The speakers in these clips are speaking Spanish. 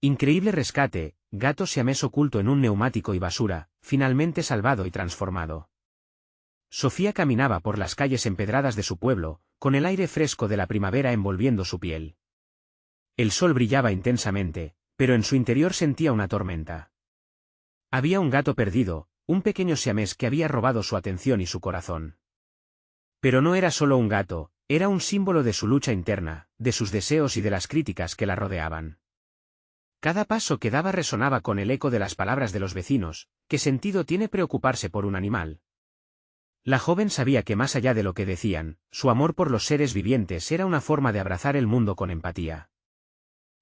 Increíble rescate, gato siamés oculto en un neumático y basura, finalmente salvado y transformado. Sofía caminaba por las calles empedradas de su pueblo, con el aire fresco de la primavera envolviendo su piel. El sol brillaba intensamente, pero en su interior sentía una tormenta. Había un gato perdido, un pequeño siamés que había robado su atención y su corazón. Pero no era solo un gato, era un símbolo de su lucha interna, de sus deseos y de las críticas que la rodeaban. Cada paso que daba resonaba con el eco de las palabras de los vecinos: ¿qué sentido tiene preocuparse por un animal? La joven sabía que más allá de lo que decían, su amor por los seres vivientes era una forma de abrazar el mundo con empatía.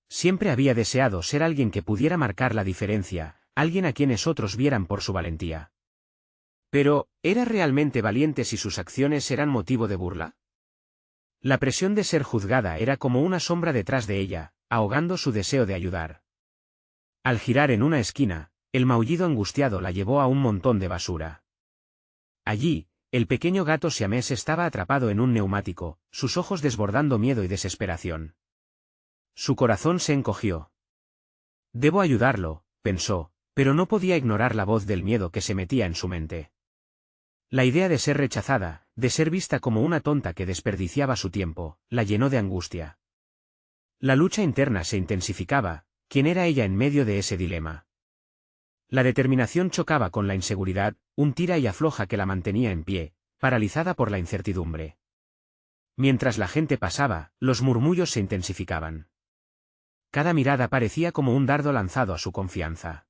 Siempre había deseado ser alguien que pudiera marcar la diferencia, alguien a quienes otros vieran por su valentía. Pero, ¿era realmente valiente si sus acciones eran motivo de burla? La presión de ser juzgada era como una sombra detrás de ella, ahogando su deseo de ayudar. Al girar en una esquina, el maullido angustiado la llevó a un montón de basura. Allí, el pequeño gato siamés estaba atrapado en un neumático, sus ojos desbordando miedo y desesperación. Su corazón se encogió. Debo ayudarlo, pensó, pero no podía ignorar la voz del miedo que se metía en su mente. La idea de ser rechazada, de ser vista como una tonta que desperdiciaba su tiempo, la llenó de angustia. La lucha interna se intensificaba. ¿Quién era ella en medio de ese dilema? La determinación chocaba con la inseguridad, un tira y afloja que la mantenía en pie, paralizada por la incertidumbre. Mientras la gente pasaba, los murmullos se intensificaban. Cada mirada parecía como un dardo lanzado a su confianza.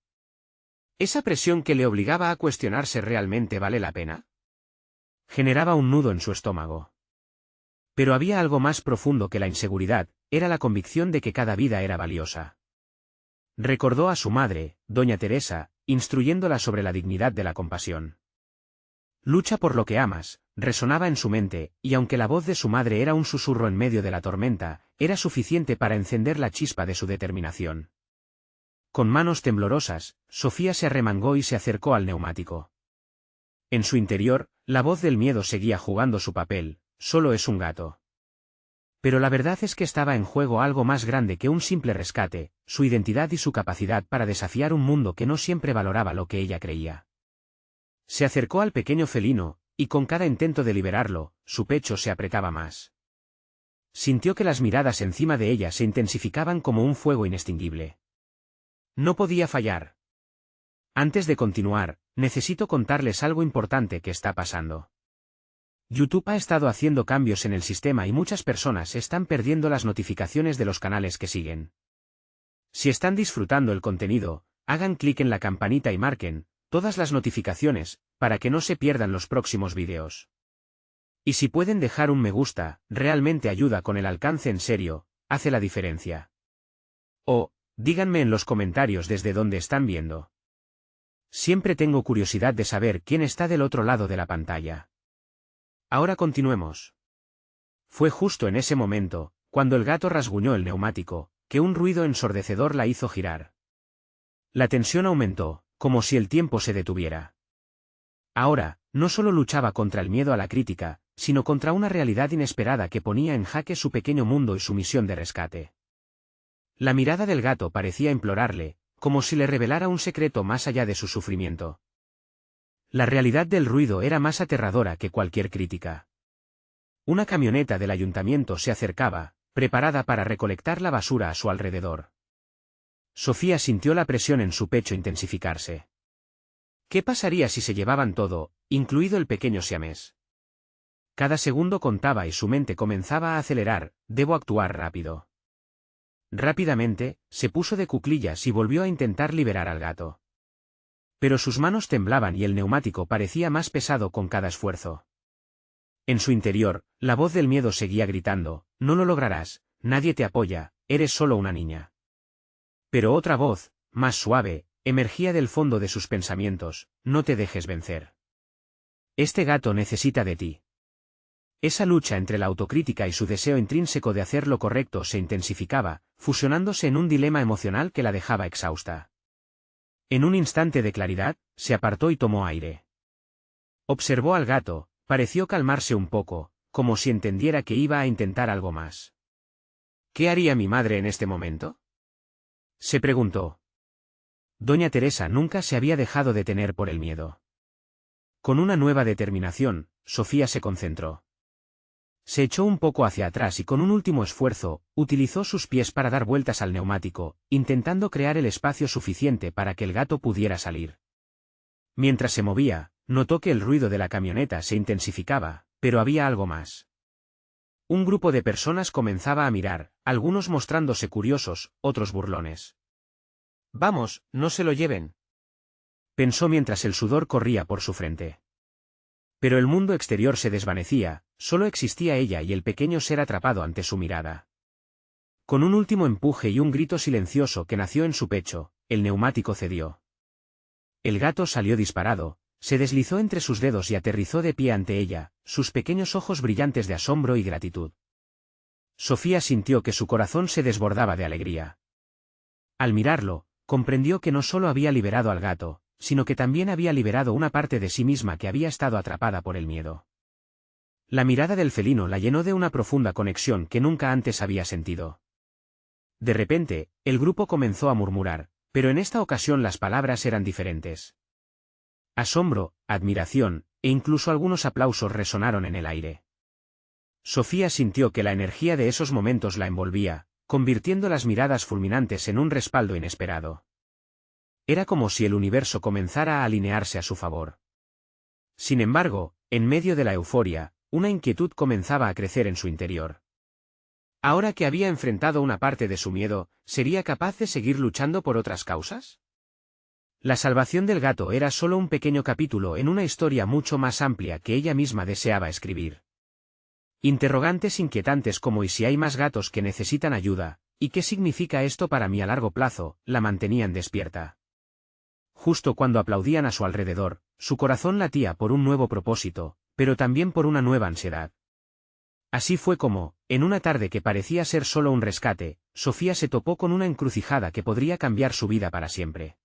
¿Esa presión que le obligaba a cuestionarse realmente vale la pena? Generaba un nudo en su estómago. Pero había algo más profundo que la inseguridad, era la convicción de que cada vida era valiosa. Recordó a su madre, doña Teresa, instruyéndola sobre la dignidad de la compasión. Lucha por lo que amas, resonaba en su mente, y aunque la voz de su madre era un susurro en medio de la tormenta, era suficiente para encender la chispa de su determinación. Con manos temblorosas, Sofía se arremangó y se acercó al neumático. En su interior, la voz del miedo seguía jugando su papel: solo es un gato. Pero la verdad es que estaba en juego algo más grande que un simple rescate, su identidad y su capacidad para desafiar un mundo que no siempre valoraba lo que ella creía. Se acercó al pequeño felino, y con cada intento de liberarlo, su pecho se apretaba más. Sintió que las miradas encima de ella se intensificaban como un fuego inextinguible. No podía fallar. Antes de continuar, necesito contarles algo importante que está pasando. YouTube ha estado haciendo cambios en el sistema y muchas personas están perdiendo las notificaciones de los canales que siguen. Si están disfrutando el contenido, hagan clic en la campanita y marquen todas las notificaciones, para que no se pierdan los próximos vídeos. Y si pueden dejar un me gusta, realmente ayuda con el alcance, en serio, hace la diferencia. O, díganme en los comentarios desde dónde están viendo. Siempre tengo curiosidad de saber quién está del otro lado de la pantalla. Ahora continuemos. Fue justo en ese momento, cuando el gato rasguñó el neumático, que un ruido ensordecedor la hizo girar. La tensión aumentó, como si el tiempo se detuviera. Ahora, no solo luchaba contra el miedo a la crítica, sino contra una realidad inesperada que ponía en jaque su pequeño mundo y su misión de rescate. La mirada del gato parecía implorarle, como si le revelara un secreto más allá de su sufrimiento. La realidad del ruido era más aterradora que cualquier crítica. Una camioneta del ayuntamiento se acercaba, preparada para recolectar la basura a su alrededor. Sofía sintió la presión en su pecho intensificarse. ¿Qué pasaría si se llevaban todo, incluido el pequeño siamés? Cada segundo contaba y su mente comenzaba a acelerar: debo actuar rápido. Rápidamente, se puso de cuclillas y volvió a intentar liberar al gato. Pero sus manos temblaban y el neumático parecía más pesado con cada esfuerzo. En su interior, la voz del miedo seguía gritando: no lo lograrás, nadie te apoya, eres solo una niña. Pero otra voz, más suave, emergía del fondo de sus pensamientos: no te dejes vencer. Este gato necesita de ti. Esa lucha entre la autocrítica y su deseo intrínseco de hacer lo correcto se intensificaba, fusionándose en un dilema emocional que la dejaba exhausta. En un instante de claridad, se apartó y tomó aire. Observó al gato, pareció calmarse un poco, como si entendiera que iba a intentar algo más. ¿Qué haría mi madre en este momento? Se preguntó. Doña Teresa nunca se había dejado detener por el miedo. Con una nueva determinación, Sofía se concentró. Se echó un poco hacia atrás y con un último esfuerzo, utilizó sus pies para dar vueltas al neumático, intentando crear el espacio suficiente para que el gato pudiera salir. Mientras se movía, notó que el ruido de la camioneta se intensificaba, pero había algo más. Un grupo de personas comenzaba a mirar, algunos mostrándose curiosos, otros burlones. «Vamos, no se lo lleven», pensó mientras el sudor corría por su frente. Pero el mundo exterior se desvanecía, solo existía ella y el pequeño ser atrapado ante su mirada. Con un último empuje y un grito silencioso que nació en su pecho, el neumático cedió. El gato salió disparado, se deslizó entre sus dedos y aterrizó de pie ante ella, sus pequeños ojos brillantes de asombro y gratitud. Sofía sintió que su corazón se desbordaba de alegría. Al mirarlo, comprendió que no solo había liberado al gato, sino que también había liberado una parte de sí misma que había estado atrapada por el miedo. La mirada del felino la llenó de una profunda conexión que nunca antes había sentido. De repente, el grupo comenzó a murmurar, pero en esta ocasión las palabras eran diferentes. Asombro, admiración, e incluso algunos aplausos resonaron en el aire. Sofía sintió que la energía de esos momentos la envolvía, convirtiendo las miradas fulminantes en un respaldo inesperado. Era como si el universo comenzara a alinearse a su favor. Sin embargo, en medio de la euforia, una inquietud comenzaba a crecer en su interior. Ahora que había enfrentado una parte de su miedo, ¿sería capaz de seguir luchando por otras causas? La salvación del gato era solo un pequeño capítulo en una historia mucho más amplia que ella misma deseaba escribir. Interrogantes inquietantes como ¿y si hay más gatos que necesitan ayuda? ¿Y qué significa esto para mí a largo plazo? La mantenían despierta. Justo cuando aplaudían a su alrededor, su corazón latía por un nuevo propósito, pero también por una nueva ansiedad. Así fue como, en una tarde que parecía ser solo un rescate, Sofía se topó con una encrucijada que podría cambiar su vida para siempre.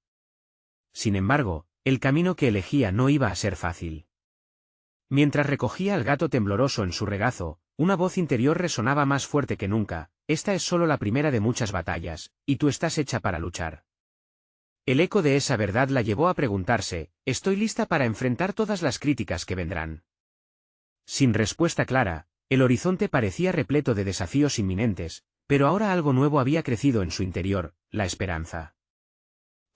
Sin embargo, el camino que elegía no iba a ser fácil. Mientras recogía al gato tembloroso en su regazo, una voz interior resonaba más fuerte que nunca: esta es solo la primera de muchas batallas, y tú estás hecha para luchar. El eco de esa verdad la llevó a preguntarse: ¿estoy lista para enfrentar todas las críticas que vendrán? Sin respuesta clara, el horizonte parecía repleto de desafíos inminentes, pero ahora algo nuevo había crecido en su interior: la esperanza.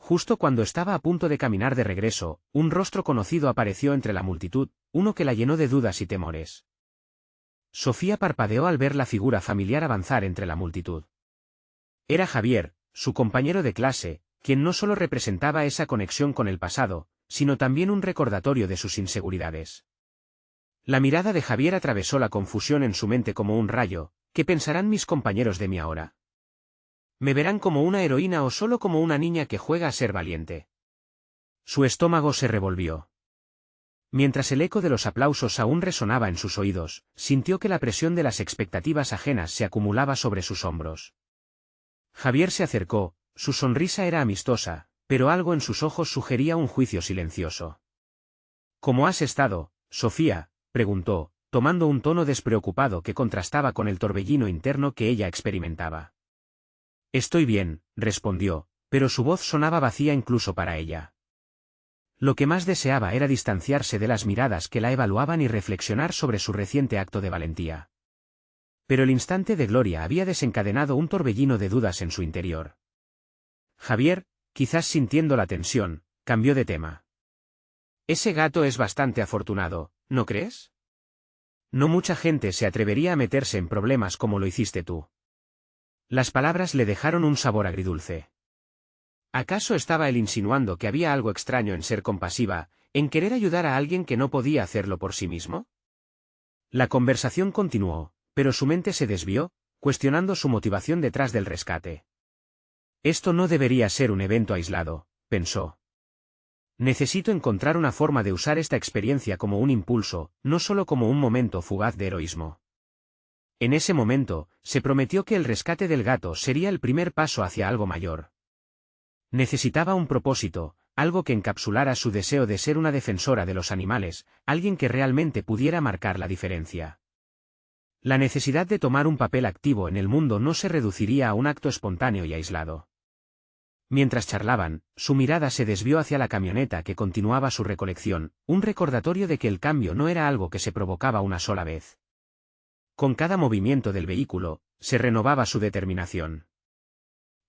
Justo cuando estaba a punto de caminar de regreso, un rostro conocido apareció entre la multitud, uno que la llenó de dudas y temores. Sofía parpadeó al ver la figura familiar avanzar entre la multitud. Era Javier, su compañero de clase, quien no solo representaba esa conexión con el pasado, sino también un recordatorio de sus inseguridades. La mirada de Javier atravesó la confusión en su mente como un rayo: ¿qué pensarán mis compañeros de mí ahora? ¿Me verán como una heroína o solo como una niña que juega a ser valiente? Su estómago se revolvió. Mientras el eco de los aplausos aún resonaba en sus oídos, sintió que la presión de las expectativas ajenas se acumulaba sobre sus hombros. Javier se acercó, su sonrisa era amistosa, pero algo en sus ojos sugería un juicio silencioso. ¿Cómo has estado, Sofía?, preguntó, tomando un tono despreocupado que contrastaba con el torbellino interno que ella experimentaba. Estoy bien, respondió, pero su voz sonaba vacía incluso para ella. Lo que más deseaba era distanciarse de las miradas que la evaluaban y reflexionar sobre su reciente acto de valentía. Pero el instante de gloria había desencadenado un torbellino de dudas en su interior. Javier, quizás sintiendo la tensión, cambió de tema. Ese gato es bastante afortunado, ¿no crees? No mucha gente se atrevería a meterse en problemas como lo hiciste tú. Las palabras le dejaron un sabor agridulce. ¿Acaso estaba él insinuando que había algo extraño en ser compasiva, en querer ayudar a alguien que no podía hacerlo por sí mismo? La conversación continuó, pero su mente se desvió, cuestionando su motivación detrás del rescate. Esto no debería ser un evento aislado, pensó. Necesito encontrar una forma de usar esta experiencia como un impulso, no solo como un momento fugaz de heroísmo. En ese momento, se prometió que el rescate del gato sería el primer paso hacia algo mayor. Necesitaba un propósito, algo que encapsulara su deseo de ser una defensora de los animales, alguien que realmente pudiera marcar la diferencia. La necesidad de tomar un papel activo en el mundo no se reduciría a un acto espontáneo y aislado. Mientras charlaban, su mirada se desvió hacia la camioneta que continuaba su recolección, un recordatorio de que el cambio no era algo que se provocaba una sola vez. Con cada movimiento del vehículo, se renovaba su determinación.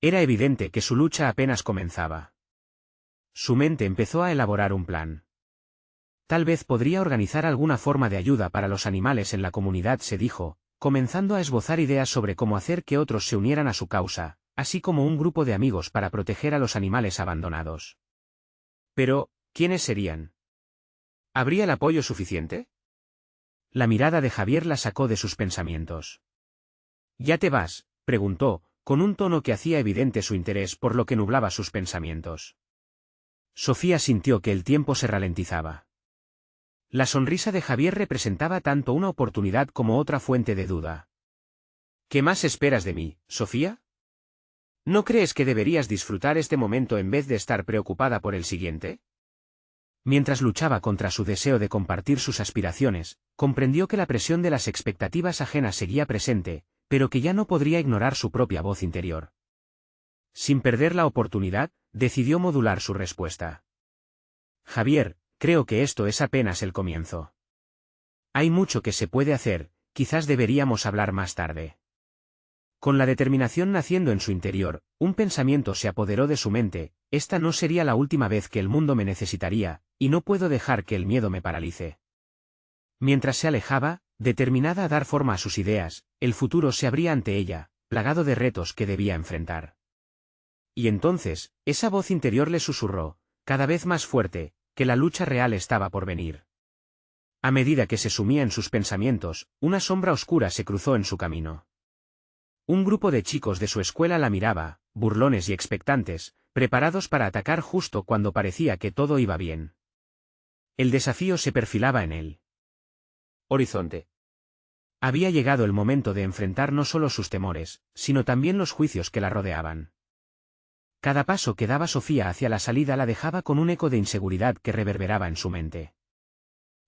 Era evidente que su lucha apenas comenzaba. Su mente empezó a elaborar un plan. Tal vez podría organizar alguna forma de ayuda para los animales en la comunidad, se dijo, comenzando a esbozar ideas sobre cómo hacer que otros se unieran a su causa, así como un grupo de amigos para proteger a los animales abandonados. Pero, ¿quiénes serían? ¿Habría el apoyo suficiente? La mirada de Javier la sacó de sus pensamientos. ¿Ya te vas?, preguntó, con un tono que hacía evidente su interés por lo que nublaba sus pensamientos. Sofía sintió que el tiempo se ralentizaba. La sonrisa de Javier representaba tanto una oportunidad como otra fuente de duda. ¿Qué más esperas de mí, Sofía? ¿No crees que deberías disfrutar este momento en vez de estar preocupada por el siguiente? Mientras luchaba contra su deseo de compartir sus aspiraciones, comprendió que la presión de las expectativas ajenas seguía presente, pero que ya no podría ignorar su propia voz interior. Sin perder la oportunidad, decidió modular su respuesta. Javier, creo que esto es apenas el comienzo. Hay mucho que se puede hacer, quizás deberíamos hablar más tarde. Con la determinación naciendo en su interior, un pensamiento se apoderó de su mente: esta no sería la última vez que el mundo me necesitaría, y no puedo dejar que el miedo me paralice. Mientras se alejaba, determinada a dar forma a sus ideas, el futuro se abría ante ella, plagado de retos que debía enfrentar. Y entonces, esa voz interior le susurró, cada vez más fuerte, que la lucha real estaba por venir. A medida que se sumía en sus pensamientos, una sombra oscura se cruzó en su camino. Un grupo de chicos de su escuela la miraba, burlones y expectantes, preparados para atacar justo cuando parecía que todo iba bien. El desafío se perfilaba en el horizonte. Había llegado el momento de enfrentar no solo sus temores, sino también los juicios que la rodeaban. Cada paso que daba Sofía hacia la salida la dejaba con un eco de inseguridad que reverberaba en su mente.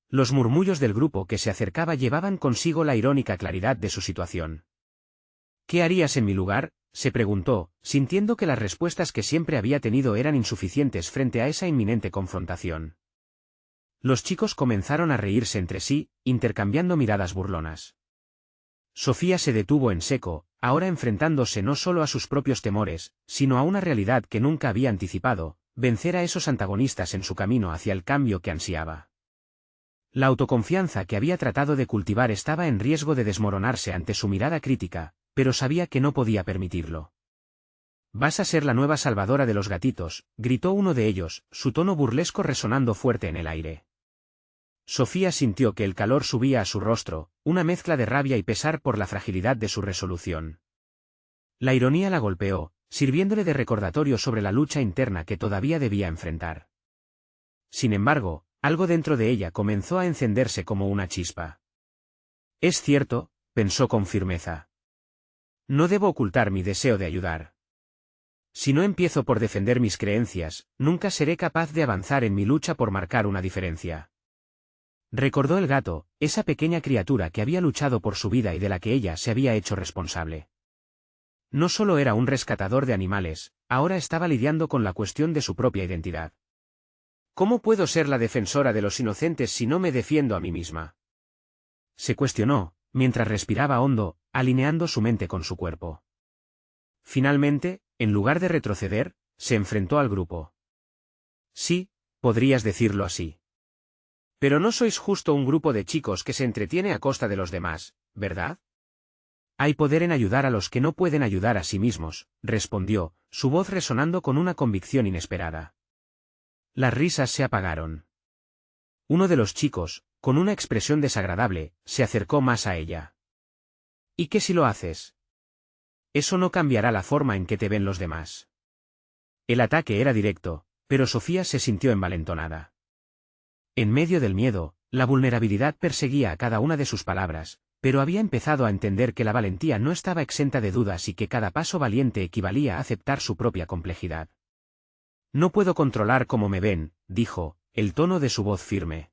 Los murmullos del grupo que se acercaba llevaban consigo la irónica claridad de su situación. ¿Qué harías en mi lugar?, se preguntó, sintiendo que las respuestas que siempre había tenido eran insuficientes frente a esa inminente confrontación. Los chicos comenzaron a reírse entre sí, intercambiando miradas burlonas. Sofía se detuvo en seco, ahora enfrentándose no solo a sus propios temores, sino a una realidad que nunca había anticipado: vencer a esos antagonistas en su camino hacia el cambio que ansiaba. La autoconfianza que había tratado de cultivar estaba en riesgo de desmoronarse ante su mirada crítica, pero sabía que no podía permitirlo. «Vas a ser la nueva salvadora de los gatitos», gritó uno de ellos, su tono burlesco resonando fuerte en el aire. Sofía sintió que el calor subía a su rostro, una mezcla de rabia y pesar por la fragilidad de su resolución. La ironía la golpeó, sirviéndole de recordatorio sobre la lucha interna que todavía debía enfrentar. Sin embargo, algo dentro de ella comenzó a encenderse como una chispa. «Es cierto», pensó con firmeza. «No debo ocultar mi deseo de ayudar. Si no empiezo por defender mis creencias, nunca seré capaz de avanzar en mi lucha por marcar una diferencia». Recordó el gato, esa pequeña criatura que había luchado por su vida y de la que ella se había hecho responsable. No solo era un rescatador de animales, ahora estaba lidiando con la cuestión de su propia identidad. «¿Cómo puedo ser la defensora de los inocentes si no me defiendo a mí misma?», se cuestionó, mientras respiraba hondo, alineando su mente con su cuerpo. Finalmente, en lugar de retroceder, se enfrentó al grupo. «Sí, podrías decirlo así. Pero no sois justo un grupo de chicos que se entretiene a costa de los demás, ¿verdad? Hay poder en ayudar a los que no pueden ayudar a sí mismos», respondió, su voz resonando con una convicción inesperada. Las risas se apagaron. Uno de los chicos, con una expresión desagradable, se acercó más a ella. «¿Y qué si lo haces? Eso no cambiará la forma en que te ven los demás». El ataque era directo, pero Sofía se sintió envalentonada. En medio del miedo, la vulnerabilidad perseguía a cada una de sus palabras, pero había empezado a entender que la valentía no estaba exenta de dudas y que cada paso valiente equivalía a aceptar su propia complejidad. «No puedo controlar cómo me ven», dijo, el tono de su voz firme.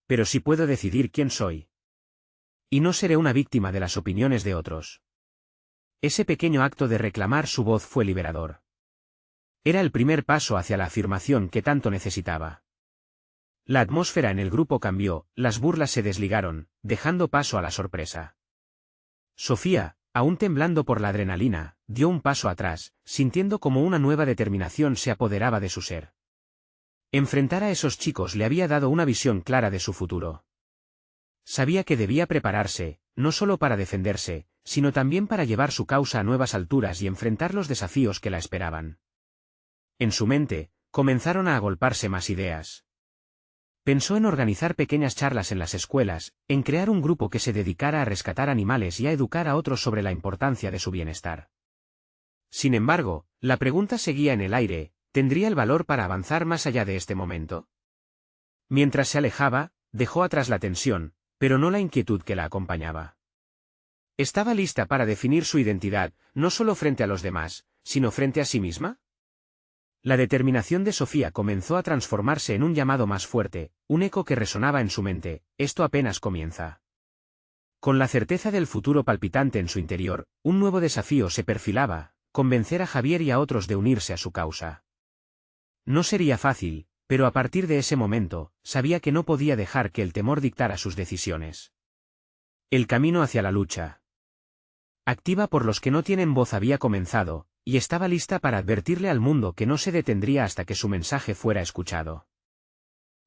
«Pero sí puedo decidir quién soy. Y no seré una víctima de las opiniones de otros». Ese pequeño acto de reclamar su voz fue liberador. Era el primer paso hacia la afirmación que tanto necesitaba. La atmósfera en el grupo cambió, las burlas se desligaron, dejando paso a la sorpresa. Sofía, aún temblando por la adrenalina, dio un paso atrás, sintiendo como una nueva determinación se apoderaba de su ser. Enfrentar a esos chicos le había dado una visión clara de su futuro. Sabía que debía prepararse, no solo para defenderse, sino también para llevar su causa a nuevas alturas y enfrentar los desafíos que la esperaban. En su mente, comenzaron a agolparse más ideas. Pensó en organizar pequeñas charlas en las escuelas, en crear un grupo que se dedicara a rescatar animales y a educar a otros sobre la importancia de su bienestar. Sin embargo, la pregunta seguía en el aire: ¿tendría el valor para avanzar más allá de este momento? Mientras se alejaba, dejó atrás la tensión, pero no la inquietud que la acompañaba. ¿Estaba lista para definir su identidad, no solo frente a los demás, sino frente a sí misma? La determinación de Sofía comenzó a transformarse en un llamado más fuerte, un eco que resonaba en su mente: esto apenas comienza. Con la certeza del futuro palpitante en su interior, un nuevo desafío se perfilaba: convencer a Javier y a otros de unirse a su causa. No sería fácil, pero a partir de ese momento, sabía que no podía dejar que el temor dictara sus decisiones. El camino hacia la lucha activa por los que no tienen voz había comenzado, y estaba lista para advertirle al mundo que no se detendría hasta que su mensaje fuera escuchado.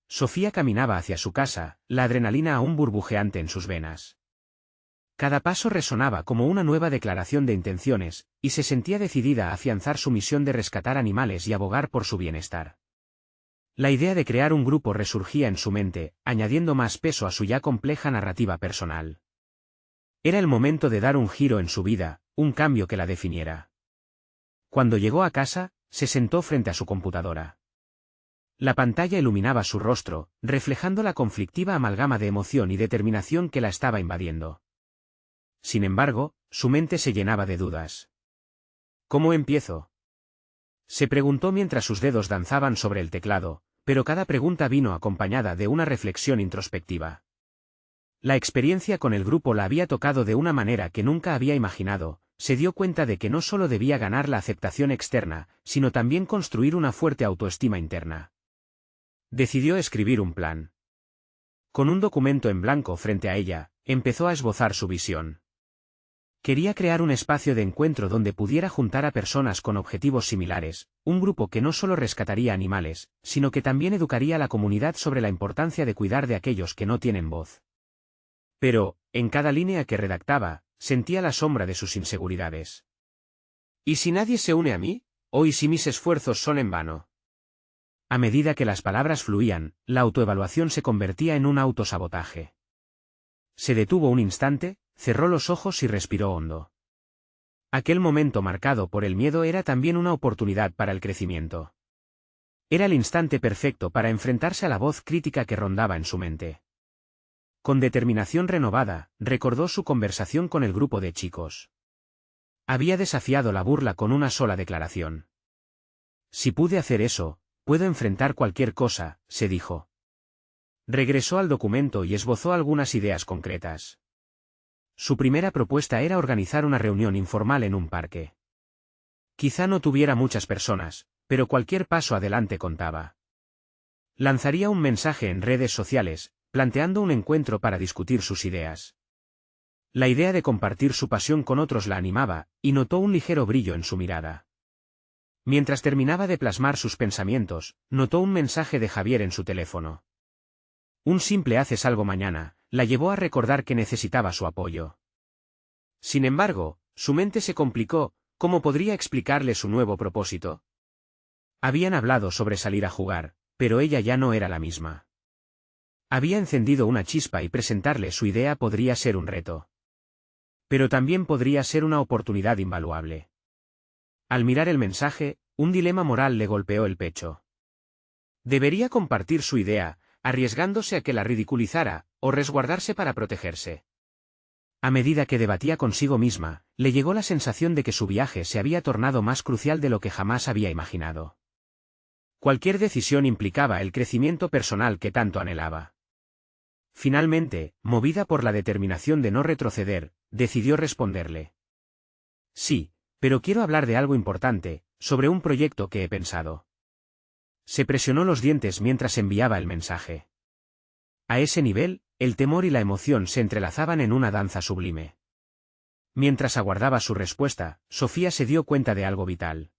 Sofía caminaba hacia su casa, la adrenalina aún burbujeante en sus venas. Cada paso resonaba como una nueva declaración de intenciones, y se sentía decidida a afianzar su misión de rescatar animales y abogar por su bienestar. La idea de crear un grupo resurgía en su mente, añadiendo más peso a su ya compleja narrativa personal. Era el momento de dar un giro en su vida, un cambio que la definiera. Cuando llegó a casa, se sentó frente a su computadora. La pantalla iluminaba su rostro, reflejando la conflictiva amalgama de emoción y determinación que la estaba invadiendo. Sin embargo, su mente se llenaba de dudas. ¿Cómo empiezo?, se preguntó mientras sus dedos danzaban sobre el teclado, pero cada pregunta vino acompañada de una reflexión introspectiva. La experiencia con el grupo la había tocado de una manera que nunca había imaginado. Se dio cuenta de que no solo debía ganar la aceptación externa, sino también construir una fuerte autoestima interna. Decidió escribir un plan. Con un documento en blanco frente a ella, empezó a esbozar su visión. Quería crear un espacio de encuentro donde pudiera juntar a personas con objetivos similares, un grupo que no solo rescataría animales, sino que también educaría a la comunidad sobre la importancia de cuidar de aquellos que no tienen voz. Pero, en cada línea que redactaba, sentía la sombra de sus inseguridades. ¿Y si nadie se une a mí? ¿O y si mis esfuerzos son en vano? A medida que las palabras fluían, la autoevaluación se convertía en un autosabotaje. Se detuvo un instante, cerró los ojos y respiró hondo. Aquel momento marcado por el miedo era también una oportunidad para el crecimiento. Era el instante perfecto para enfrentarse a la voz crítica que rondaba en su mente. Con determinación renovada, recordó su conversación con el grupo de chicos. Había desafiado la burla con una sola declaración. Si pude hacer eso, puedo enfrentar cualquier cosa, se dijo. Regresó al documento y esbozó algunas ideas concretas. Su primera propuesta era organizar una reunión informal en un parque. Quizá no tuviera muchas personas, pero cualquier paso adelante contaba. Lanzaría un mensaje en redes sociales, planteando un encuentro para discutir sus ideas. La idea de compartir su pasión con otros la animaba, y notó un ligero brillo en su mirada. Mientras terminaba de plasmar sus pensamientos, notó un mensaje de Javier en su teléfono. Un simple "haces algo mañana", la llevó a recordar que necesitaba su apoyo. Sin embargo, su mente se complicó: ¿cómo podría explicarle su nuevo propósito? Habían hablado sobre salir a jugar, pero ella ya no era la misma. Había encendido una chispa y presentarle su idea podría ser un reto. Pero también podría ser una oportunidad invaluable. Al mirar el mensaje, un dilema moral le golpeó el pecho. ¿Debería compartir su idea, arriesgándose a que la ridiculizara, o resguardarse para protegerse? A medida que debatía consigo misma, le llegó la sensación de que su viaje se había tornado más crucial de lo que jamás había imaginado. Cualquier decisión implicaba el crecimiento personal que tanto anhelaba. Finalmente, movida por la determinación de no retroceder, decidió responderle. Sí, pero quiero hablar de algo importante, sobre un proyecto que he pensado. Se presionó los dientes mientras enviaba el mensaje. A ese nivel, el temor y la emoción se entrelazaban en una danza sublime. Mientras aguardaba su respuesta, Sofía se dio cuenta de algo vital.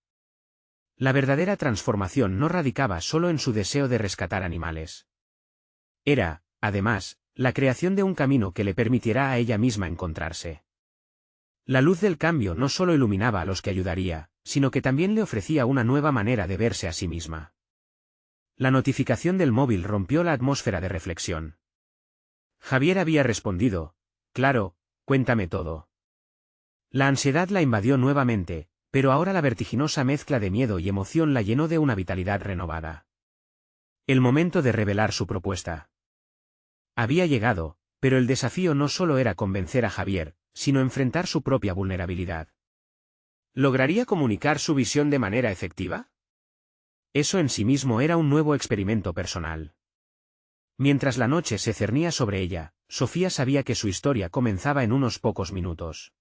La verdadera transformación no radicaba solo en su deseo de rescatar animales. Era, además, la creación de un camino que le permitiera a ella misma encontrarse. La luz del cambio no solo iluminaba a los que ayudaría, sino que también le ofrecía una nueva manera de verse a sí misma. La notificación del móvil rompió la atmósfera de reflexión. Javier había respondido: «Claro, cuéntame todo». La ansiedad la invadió nuevamente, pero ahora la vertiginosa mezcla de miedo y emoción la llenó de una vitalidad renovada. El momento de revelar su propuesta había llegado, pero el desafío no solo era convencer a Javier, sino enfrentar su propia vulnerabilidad. ¿Lograría comunicar su visión de manera efectiva? Eso en sí mismo era un nuevo experimento personal. Mientras la noche se cernía sobre ella, Sofía sabía que su historia comenzaba en unos pocos minutos.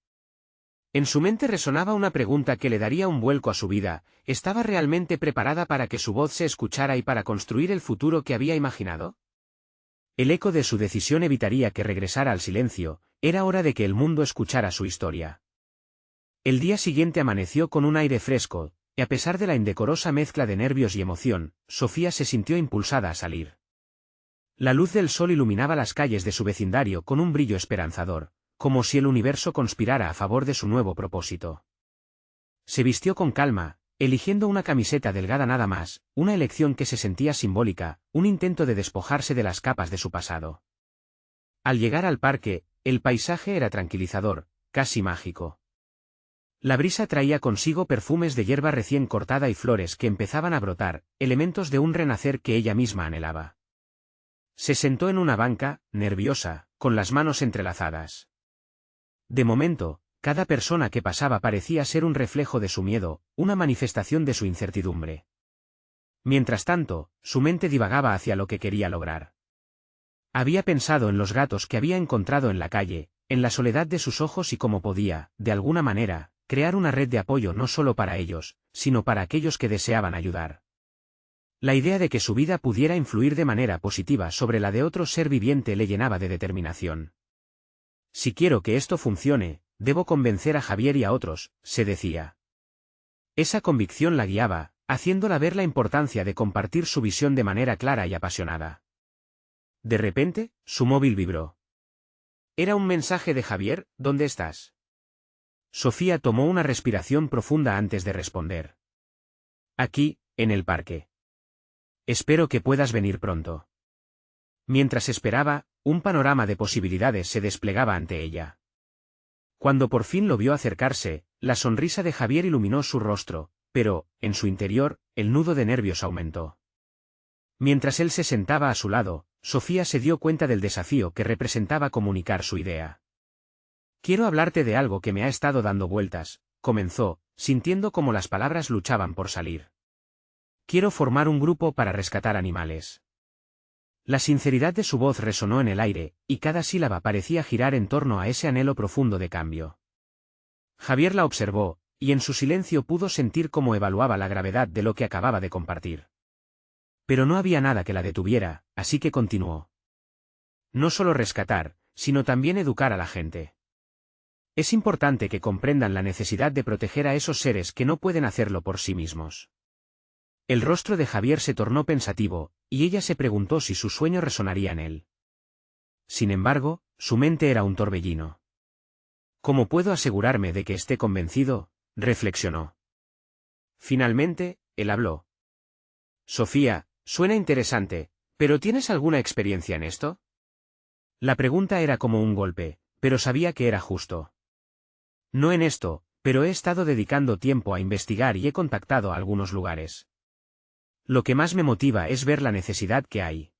En su mente resonaba una pregunta que le daría un vuelco a su vida: ¿estaba realmente preparada para que su voz se escuchara y para construir el futuro que había imaginado? El eco de su decisión evitaría que regresara al silencio. Era hora de que el mundo escuchara su historia. El día siguiente amaneció con un aire fresco, y a pesar de la indecorosa mezcla de nervios y emoción, Sofía se sintió impulsada a salir. La luz del sol iluminaba las calles de su vecindario con un brillo esperanzador, como si el universo conspirara a favor de su nuevo propósito. Se vistió con calma, eligiendo una camiseta delgada nada más, una elección que se sentía simbólica, un intento de despojarse de las capas de su pasado. Al llegar al parque, el paisaje era tranquilizador, casi mágico. La brisa traía consigo perfumes de hierba recién cortada y flores que empezaban a brotar, elementos de un renacer que ella misma anhelaba. Se sentó en una banca, nerviosa, con las manos entrelazadas. De momento, cada persona que pasaba parecía ser un reflejo de su miedo, una manifestación de su incertidumbre. Mientras tanto, su mente divagaba hacia lo que quería lograr. Había pensado en los gatos que había encontrado en la calle, en la soledad de sus ojos y cómo podía, de alguna manera, crear una red de apoyo no solo para ellos, sino para aquellos que deseaban ayudar. La idea de que su vida pudiera influir de manera positiva sobre la de otro ser viviente le llenaba de determinación. Si quiero que esto funcione, debo convencer a Javier y a otros, se decía. Esa convicción la guiaba, haciéndola ver la importancia de compartir su visión de manera clara y apasionada. De repente, su móvil vibró. Era un mensaje de Javier: «¿Dónde estás?». Sofía tomó una respiración profunda antes de responder. «Aquí, en el parque. Espero que puedas venir pronto». Mientras esperaba, un panorama de posibilidades se desplegaba ante ella. Cuando por fin lo vio acercarse, la sonrisa de Javier iluminó su rostro, pero, en su interior, el nudo de nervios aumentó. Mientras él se sentaba a su lado, Sofía se dio cuenta del desafío que representaba comunicar su idea. «Quiero hablarte de algo que me ha estado dando vueltas», comenzó, sintiendo como las palabras luchaban por salir. «Quiero formar un grupo para rescatar animales». La sinceridad de su voz resonó en el aire, y cada sílaba parecía girar en torno a ese anhelo profundo de cambio. Javier la observó, y en su silencio pudo sentir cómo evaluaba la gravedad de lo que acababa de compartir. Pero no había nada que la detuviera, así que continuó. «No solo rescatar, sino también educar a la gente. Es importante que comprendan la necesidad de proteger a esos seres que no pueden hacerlo por sí mismos». El rostro de Javier se tornó pensativo, y ella se preguntó si su sueño resonaría en él. Sin embargo, su mente era un torbellino. «¿Cómo puedo asegurarme de que esté convencido?», reflexionó. Finalmente, él habló. «Sofía, suena interesante, pero ¿tienes alguna experiencia en esto?». La pregunta era como un golpe, pero sabía que era justo. «No en esto, pero he estado dedicando tiempo a investigar y he contactado a algunos lugares. Lo que más me motiva es ver la necesidad que hay».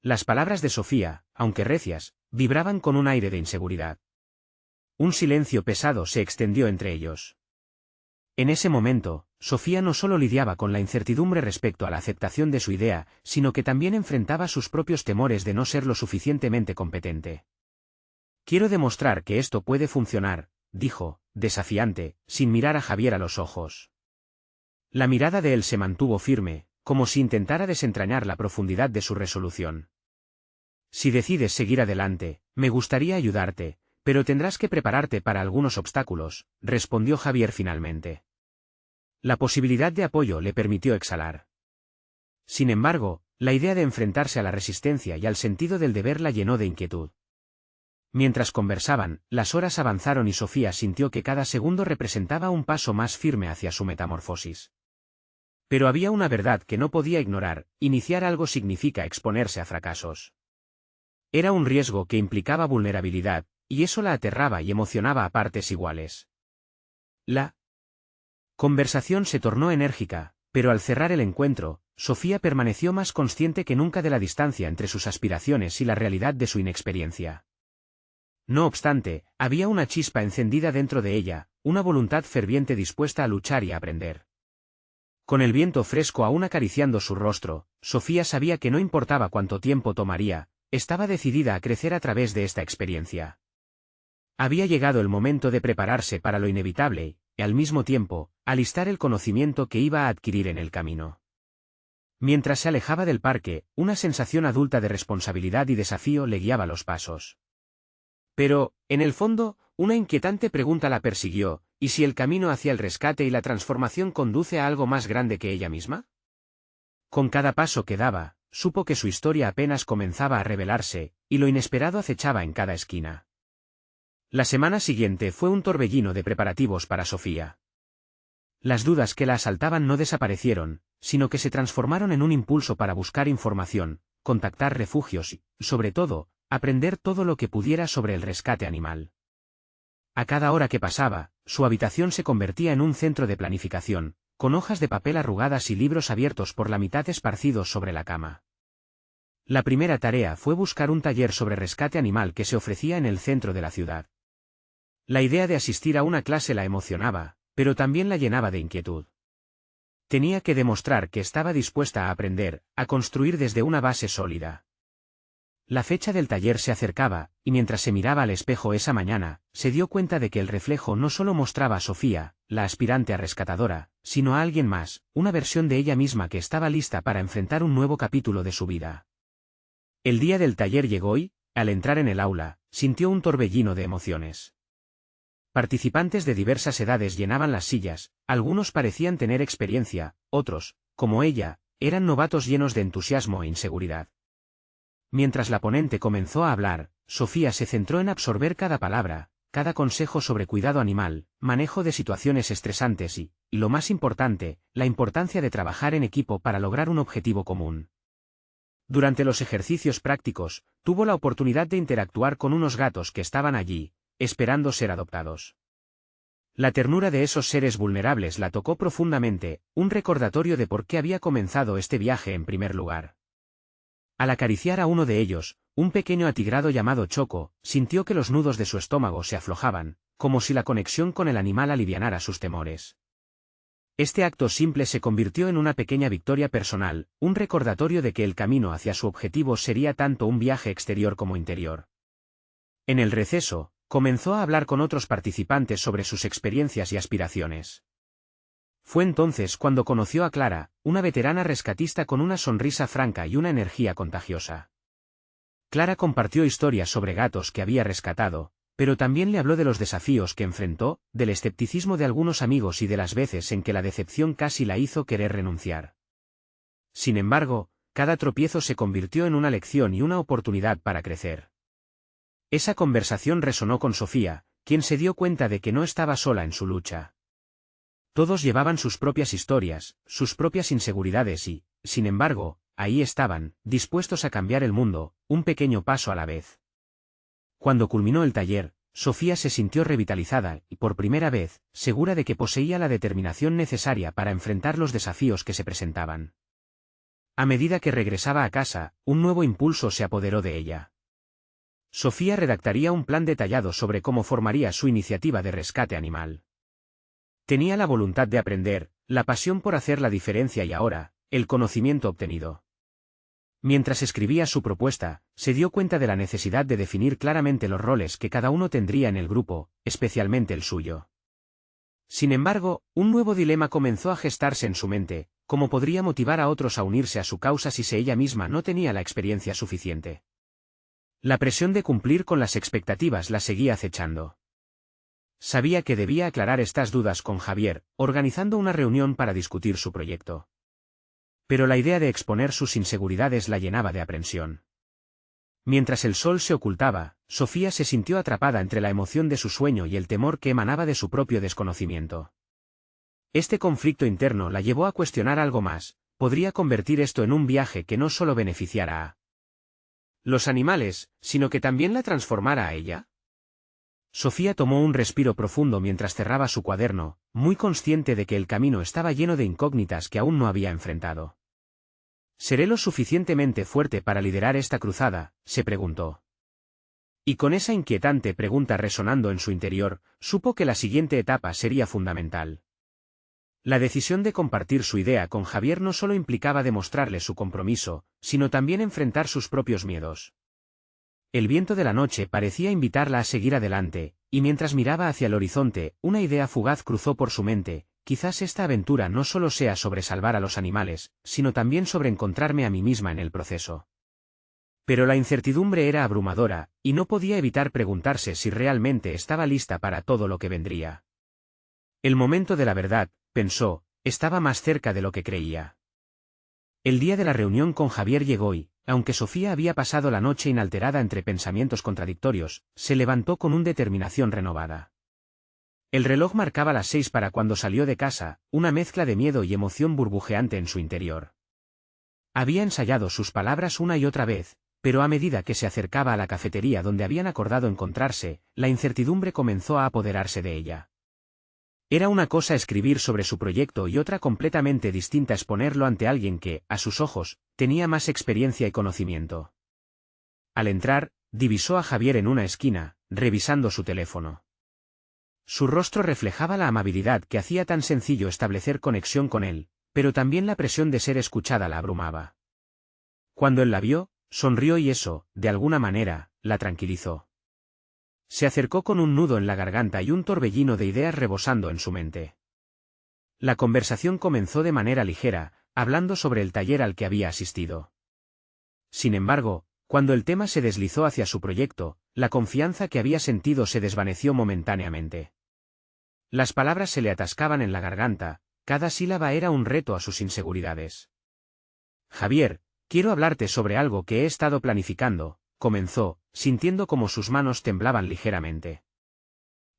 Las palabras de Sofía, aunque recias, vibraban con un aire de inseguridad. Un silencio pesado se extendió entre ellos. En ese momento, Sofía no solo lidiaba con la incertidumbre respecto a la aceptación de su idea, sino que también enfrentaba sus propios temores de no ser lo suficientemente competente. «Quiero demostrar que esto puede funcionar», dijo, desafiante, sin mirar a Javier a los ojos. La mirada de él se mantuvo firme, como si intentara desentrañar la profundidad de su resolución. Si decides seguir adelante, me gustaría ayudarte, pero tendrás que prepararte para algunos obstáculos, respondió Javier finalmente. La posibilidad de apoyo le permitió exhalar. Sin embargo, la idea de enfrentarse a la resistencia y al sentido del deber la llenó de inquietud. Mientras conversaban, las horas avanzaron y Sofía sintió que cada segundo representaba un paso más firme hacia su metamorfosis. Pero había una verdad que no podía ignorar: iniciar algo significa exponerse a fracasos. Era un riesgo que implicaba vulnerabilidad, y eso la aterraba y emocionaba a partes iguales. La conversación se tornó enérgica, pero al cerrar el encuentro, Sofía permaneció más consciente que nunca de la distancia entre sus aspiraciones y la realidad de su inexperiencia. No obstante, había una chispa encendida dentro de ella, una voluntad ferviente dispuesta a luchar y a aprender. Con el viento fresco aún acariciando su rostro, Sofía sabía que no importaba cuánto tiempo tomaría, estaba decidida a crecer a través de esta experiencia. Había llegado el momento de prepararse para lo inevitable, y al mismo tiempo, alistar el conocimiento que iba a adquirir en el camino. Mientras se alejaba del parque, una sensación adulta de responsabilidad y desafío le guiaba los pasos. Pero, en el fondo, una inquietante pregunta la persiguió: ¿y si el camino hacia el rescate y la transformación conduce a algo más grande que ella misma? Con cada paso que daba, supo que su historia apenas comenzaba a revelarse, y lo inesperado acechaba en cada esquina. La semana siguiente fue un torbellino de preparativos para Sofía. Las dudas que la asaltaban no desaparecieron, sino que se transformaron en un impulso para buscar información, contactar refugios y, sobre todo, aprender todo lo que pudiera sobre el rescate animal. A cada hora que pasaba, su habitación se convertía en un centro de planificación, con hojas de papel arrugadas y libros abiertos por la mitad esparcidos sobre la cama. La primera tarea fue buscar un taller sobre rescate animal que se ofrecía en el centro de la ciudad. La idea de asistir a una clase la emocionaba, pero también la llenaba de inquietud. Tenía que demostrar que estaba dispuesta a aprender, a construir desde una base sólida. La fecha del taller se acercaba, y mientras se miraba al espejo esa mañana, se dio cuenta de que el reflejo no solo mostraba a Sofía, la aspirante a rescatadora, sino a alguien más, una versión de ella misma que estaba lista para enfrentar un nuevo capítulo de su vida. El día del taller llegó y, al entrar en el aula, sintió un torbellino de emociones. Participantes de diversas edades llenaban las sillas, algunos parecían tener experiencia, otros, como ella, eran novatos llenos de entusiasmo e inseguridad. Mientras la ponente comenzó a hablar, Sofía se centró en absorber cada palabra, cada consejo sobre cuidado animal, manejo de situaciones estresantes y, lo más importante, la importancia de trabajar en equipo para lograr un objetivo común. Durante los ejercicios prácticos, tuvo la oportunidad de interactuar con unos gatos que estaban allí, esperando ser adoptados. La ternura de esos seres vulnerables la tocó profundamente, un recordatorio de por qué había comenzado este viaje en primer lugar. Al acariciar a uno de ellos, un pequeño atigrado llamado Choco, sintió que los nudos de su estómago se aflojaban, como si la conexión con el animal alivianara sus temores. Este acto simple se convirtió en una pequeña victoria personal, un recordatorio de que el camino hacia su objetivo sería tanto un viaje exterior como interior. En el receso, comenzó a hablar con otros participantes sobre sus experiencias y aspiraciones. Fue entonces cuando conoció a Clara, una veterana rescatista con una sonrisa franca y una energía contagiosa. Clara compartió historias sobre gatos que había rescatado, pero también le habló de los desafíos que enfrentó, del escepticismo de algunos amigos y de las veces en que la decepción casi la hizo querer renunciar. Sin embargo, cada tropiezo se convirtió en una lección y una oportunidad para crecer. Esa conversación resonó con Sofía, quien se dio cuenta de que no estaba sola en su lucha. Todos llevaban sus propias historias, sus propias inseguridades y, sin embargo, ahí estaban, dispuestos a cambiar el mundo, un pequeño paso a la vez. Cuando culminó el taller, Sofía se sintió revitalizada y, por primera vez, segura de que poseía la determinación necesaria para enfrentar los desafíos que se presentaban. A medida que regresaba a casa, un nuevo impulso se apoderó de ella. Sofía redactaría un plan detallado sobre cómo formaría su iniciativa de rescate animal. Tenía la voluntad de aprender, la pasión por hacer la diferencia y ahora, el conocimiento obtenido. Mientras escribía su propuesta, se dio cuenta de la necesidad de definir claramente los roles que cada uno tendría en el grupo, especialmente el suyo. Sin embargo, un nuevo dilema comenzó a gestarse en su mente: ¿cómo podría motivar a otros a unirse a su causa si ella misma no tenía la experiencia suficiente? La presión de cumplir con las expectativas la seguía acechando. Sabía que debía aclarar estas dudas con Javier, organizando una reunión para discutir su proyecto. Pero la idea de exponer sus inseguridades la llenaba de aprensión. Mientras el sol se ocultaba, Sofía se sintió atrapada entre la emoción de su sueño y el temor que emanaba de su propio desconocimiento. Este conflicto interno la llevó a cuestionar algo más: ¿podría convertir esto en un viaje que no solo beneficiara a los animales, sino que también la transformara a ella? Sofía tomó un respiro profundo mientras cerraba su cuaderno, muy consciente de que el camino estaba lleno de incógnitas que aún no había enfrentado. ¿Seré lo suficientemente fuerte para liderar esta cruzada?, se preguntó. Y con esa inquietante pregunta resonando en su interior, supo que la siguiente etapa sería fundamental. La decisión de compartir su idea con Javier no solo implicaba demostrarle su compromiso, sino también enfrentar sus propios miedos. El viento de la noche parecía invitarla a seguir adelante, y mientras miraba hacia el horizonte, una idea fugaz cruzó por su mente: quizás esta aventura no solo sea sobre salvar a los animales, sino también sobre encontrarme a mí misma en el proceso. Pero la incertidumbre era abrumadora, y no podía evitar preguntarse si realmente estaba lista para todo lo que vendría. El momento de la verdad, pensó, estaba más cerca de lo que creía. El día de la reunión con Javier llegó y, aunque Sofía había pasado la noche inalterada entre pensamientos contradictorios, se levantó con una determinación renovada. El reloj marcaba las 6 para cuando salió de casa, una mezcla de miedo y emoción burbujeante en su interior. Había ensayado sus palabras una y otra vez, pero a medida que se acercaba a la cafetería donde habían acordado encontrarse, la incertidumbre comenzó a apoderarse de ella. Era una cosa escribir sobre su proyecto y otra completamente distinta exponerlo ante alguien que, a sus ojos, tenía más experiencia y conocimiento. Al entrar, divisó a Javier en una esquina, revisando su teléfono. Su rostro reflejaba la amabilidad que hacía tan sencillo establecer conexión con él, pero también la presión de ser escuchada la abrumaba. Cuando él la vio, sonrió y eso, de alguna manera, la tranquilizó. Se acercó con un nudo en la garganta y un torbellino de ideas rebosando en su mente. La conversación comenzó de manera ligera, hablando sobre el taller al que había asistido. Sin embargo, cuando el tema se deslizó hacia su proyecto, la confianza que había sentido se desvaneció momentáneamente. Las palabras se le atascaban en la garganta, cada sílaba era un reto a sus inseguridades. Javier, quiero hablarte sobre algo que he estado planificando, comenzó, sintiendo como sus manos temblaban ligeramente.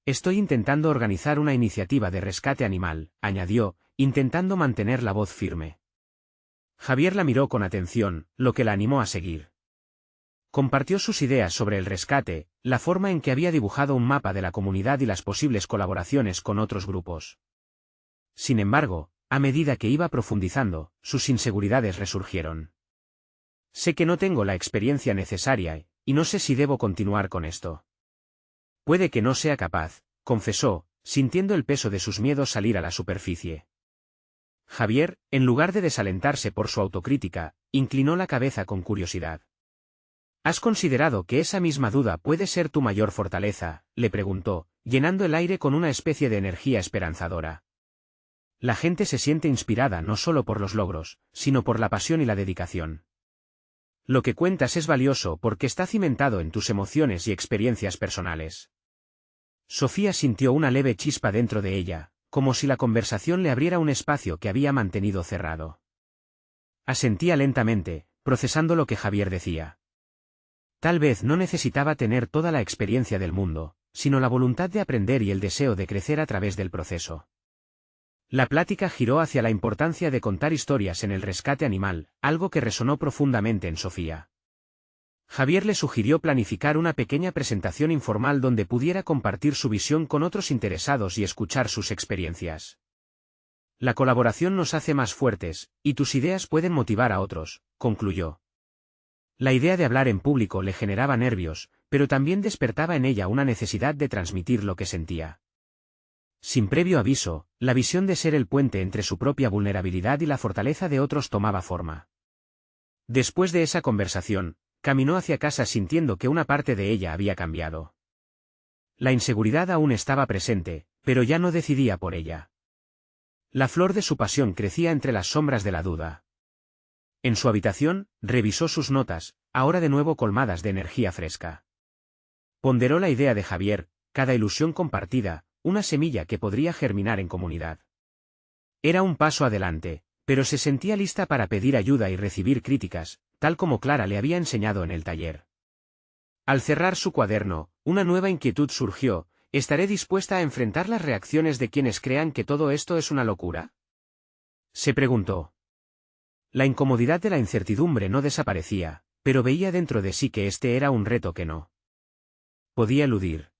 Estoy intentando organizar una iniciativa de rescate animal, añadió, intentando mantener la voz firme. Javier la miró con atención, lo que la animó a seguir. Compartió sus ideas sobre el rescate, la forma en que había dibujado un mapa de la comunidad y las posibles colaboraciones con otros grupos. Sin embargo, a medida que iba profundizando, sus inseguridades resurgieron. Sé que no tengo la experiencia necesaria, y no sé si debo continuar con esto. Puede que no sea capaz, confesó, sintiendo el peso de sus miedos salir a la superficie. Javier, en lugar de desalentarse por su autocrítica, inclinó la cabeza con curiosidad. ¿Has considerado que esa misma duda puede ser tu mayor fortaleza?, le preguntó, llenando el aire con una especie de energía esperanzadora. La gente se siente inspirada no solo por los logros, sino por la pasión y la dedicación. Lo que cuentas es valioso porque está cimentado en tus emociones y experiencias personales. Sofía sintió una leve chispa dentro de ella, como si la conversación le abriera un espacio que había mantenido cerrado. Asentía lentamente, procesando lo que Javier decía. Tal vez no necesitaba tener toda la experiencia del mundo, sino la voluntad de aprender y el deseo de crecer a través del proceso. La plática giró hacia la importancia de contar historias en el rescate animal, algo que resonó profundamente en Sofía. Javier le sugirió planificar una pequeña presentación informal donde pudiera compartir su visión con otros interesados y escuchar sus experiencias. La colaboración nos hace más fuertes, y tus ideas pueden motivar a otros, concluyó. La idea de hablar en público le generaba nervios, pero también despertaba en ella una necesidad de transmitir lo que sentía. Sin previo aviso, la visión de ser el puente entre su propia vulnerabilidad y la fortaleza de otros tomaba forma. Después de esa conversación, caminó hacia casa sintiendo que una parte de ella había cambiado. La inseguridad aún estaba presente, pero ya no decidía por ella. La flor de su pasión crecía entre las sombras de la duda. En su habitación, revisó sus notas, ahora de nuevo colmadas de energía fresca. Ponderó la idea de Javier, cada ilusión compartida, una semilla que podría germinar en comunidad. Era un paso adelante, pero se sentía lista para pedir ayuda y recibir críticas, tal como Clara le había enseñado en el taller. Al cerrar su cuaderno, una nueva inquietud surgió: ¿estaré dispuesta a enfrentar las reacciones de quienes crean que todo esto es una locura? Se preguntó. La incomodidad de la incertidumbre no desaparecía, pero veía dentro de sí que este era un reto que no podía eludir.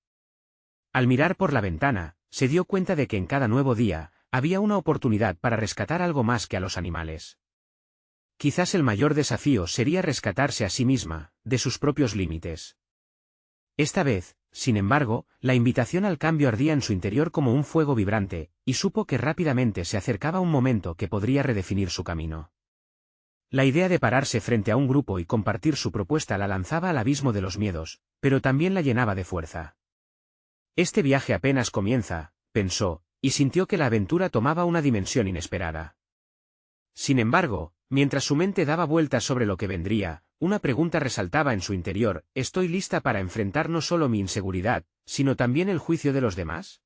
Al mirar por la ventana, se dio cuenta de que en cada nuevo día, había una oportunidad para rescatar algo más que a los animales. Quizás el mayor desafío sería rescatarse a sí misma, de sus propios límites. Esta vez, sin embargo, la invitación al cambio ardía en su interior como un fuego vibrante, y supo que rápidamente se acercaba un momento que podría redefinir su camino. La idea de pararse frente a un grupo y compartir su propuesta la lanzaba al abismo de los miedos, pero también la llenaba de fuerza. Este viaje apenas comienza, pensó, y sintió que la aventura tomaba una dimensión inesperada. Sin embargo, mientras su mente daba vueltas sobre lo que vendría, una pregunta resaltaba en su interior: ¿estoy lista para enfrentar no solo mi inseguridad, sino también el juicio de los demás?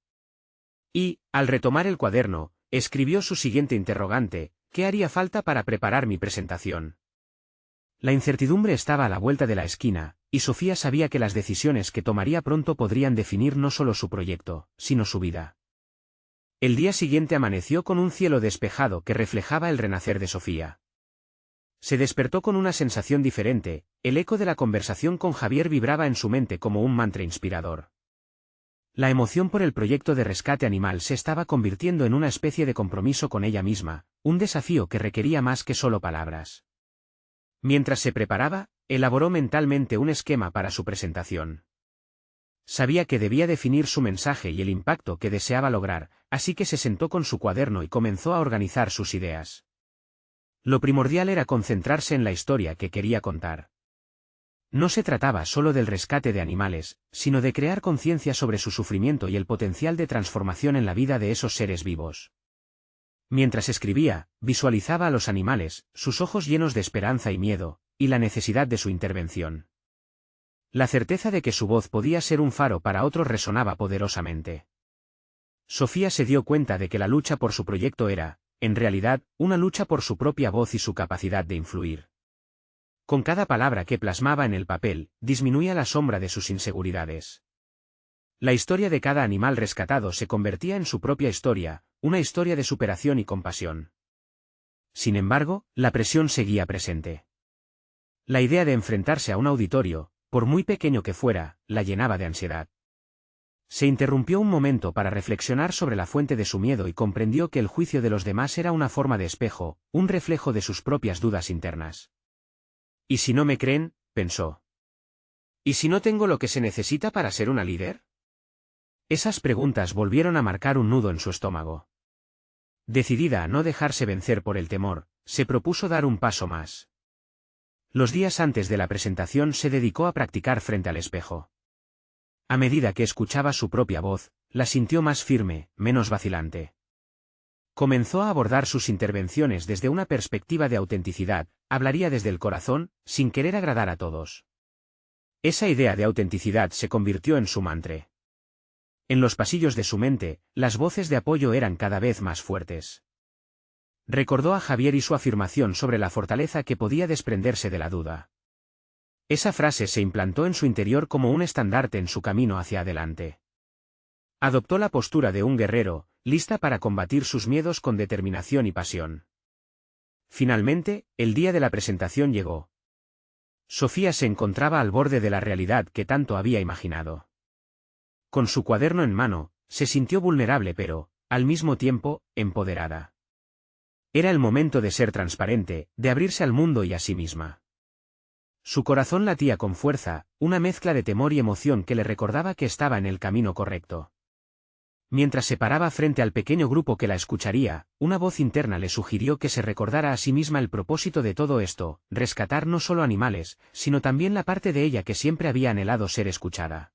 Y, al retomar el cuaderno, escribió su siguiente interrogante: ¿qué haría falta para preparar mi presentación? La incertidumbre estaba a la vuelta de la esquina, y Sofía sabía que las decisiones que tomaría pronto podrían definir no solo su proyecto, sino su vida. El día siguiente amaneció con un cielo despejado que reflejaba el renacer de Sofía. Se despertó con una sensación diferente, el eco de la conversación con Javier vibraba en su mente como un mantra inspirador. La emoción por el proyecto de rescate animal se estaba convirtiendo en una especie de compromiso con ella misma, un desafío que requería más que solo palabras. Mientras se preparaba, elaboró mentalmente un esquema para su presentación. Sabía que debía definir su mensaje y el impacto que deseaba lograr, así que se sentó con su cuaderno y comenzó a organizar sus ideas. Lo primordial era concentrarse en la historia que quería contar. No se trataba solo del rescate de animales, sino de crear conciencia sobre su sufrimiento y el potencial de transformación en la vida de esos seres vivos. Mientras escribía, visualizaba a los animales, sus ojos llenos de esperanza y miedo, y la necesidad de su intervención. La certeza de que su voz podía ser un faro para otros resonaba poderosamente. Sofía se dio cuenta de que la lucha por su proyecto era, en realidad, una lucha por su propia voz y su capacidad de influir. Con cada palabra que plasmaba en el papel, disminuía la sombra de sus inseguridades. La historia de cada animal rescatado se convertía en su propia historia, una historia de superación y compasión. Sin embargo, la presión seguía presente. La idea de enfrentarse a un auditorio, por muy pequeño que fuera, la llenaba de ansiedad. Se interrumpió un momento para reflexionar sobre la fuente de su miedo y comprendió que el juicio de los demás era una forma de espejo, un reflejo de sus propias dudas internas. ¿Y si no me creen?, pensó. ¿Y si no tengo lo que se necesita para ser una líder? Esas preguntas volvieron a marcar un nudo en su estómago. Decidida a no dejarse vencer por el temor, se propuso dar un paso más. Los días antes de la presentación se dedicó a practicar frente al espejo. A medida que escuchaba su propia voz, la sintió más firme, menos vacilante. Comenzó a abordar sus intervenciones desde una perspectiva de autenticidad, hablaría desde el corazón, sin querer agradar a todos. Esa idea de autenticidad se convirtió en su mantra. En los pasillos de su mente, las voces de apoyo eran cada vez más fuertes. Recordó a Javier y su afirmación sobre la fortaleza que podía desprenderse de la duda. Esa frase se implantó en su interior como un estandarte en su camino hacia adelante. Adoptó la postura de un guerrero, lista para combatir sus miedos con determinación y pasión. Finalmente, el día de la presentación llegó. Sofía se encontraba al borde de la realidad que tanto había imaginado. Con su cuaderno en mano, se sintió vulnerable pero, al mismo tiempo, empoderada. Era el momento de ser transparente, de abrirse al mundo y a sí misma. Su corazón latía con fuerza, una mezcla de temor y emoción que le recordaba que estaba en el camino correcto. Mientras se paraba frente al pequeño grupo que la escucharía, una voz interna le sugirió que se recordara a sí misma el propósito de todo esto: rescatar no solo animales, sino también la parte de ella que siempre había anhelado ser escuchada.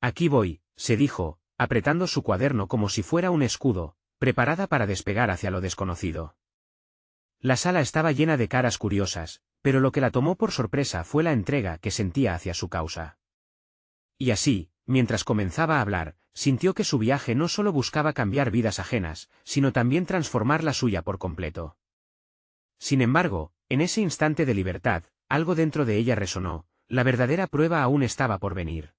Aquí voy, se dijo, apretando su cuaderno como si fuera un escudo, preparada para despegar hacia lo desconocido. La sala estaba llena de caras curiosas, pero lo que la tomó por sorpresa fue la entrega que sentía hacia su causa. Y así, mientras comenzaba a hablar, sintió que su viaje no solo buscaba cambiar vidas ajenas, sino también transformar la suya por completo. Sin embargo, en ese instante de libertad, algo dentro de ella resonó, la verdadera prueba aún estaba por venir.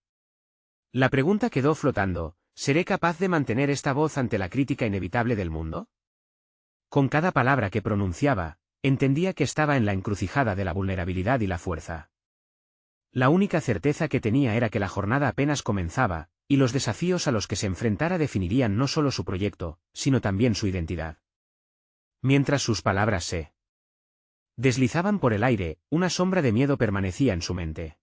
La pregunta quedó flotando, ¿seré capaz de mantener esta voz ante la crítica inevitable del mundo? Con cada palabra que pronunciaba, entendía que estaba en la encrucijada de la vulnerabilidad y la fuerza. La única certeza que tenía era que la jornada apenas comenzaba, y los desafíos a los que se enfrentara definirían no solo su proyecto, sino también su identidad. Mientras sus palabras se deslizaban por el aire, una sombra de miedo permanecía en su mente.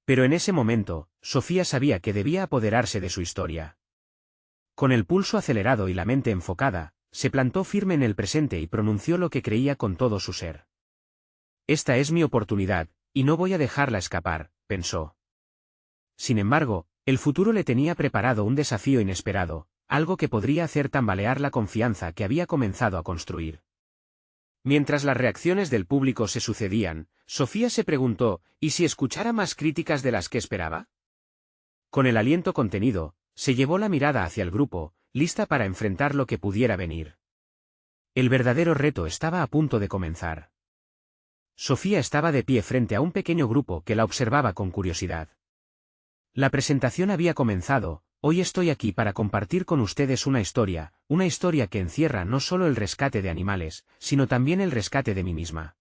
Pero en ese momento, Sofía sabía que debía apoderarse de su historia. Con el pulso acelerado y la mente enfocada, se plantó firme en el presente y pronunció lo que creía con todo su ser. Esta es mi oportunidad, y no voy a dejarla escapar, pensó. Sin embargo, el futuro le tenía preparado un desafío inesperado, algo que podría hacer tambalear la confianza que había comenzado a construir. Mientras las reacciones del público se sucedían, Sofía se preguntó, ¿y si escuchara más críticas de las que esperaba? Con el aliento contenido, se llevó la mirada hacia el grupo, lista para enfrentar lo que pudiera venir. El verdadero reto estaba a punto de comenzar. Sofía estaba de pie frente a un pequeño grupo que la observaba con curiosidad. La presentación había comenzado. Hoy estoy aquí para compartir con ustedes una historia que encierra no solo el rescate de animales, sino también el rescate de mí misma.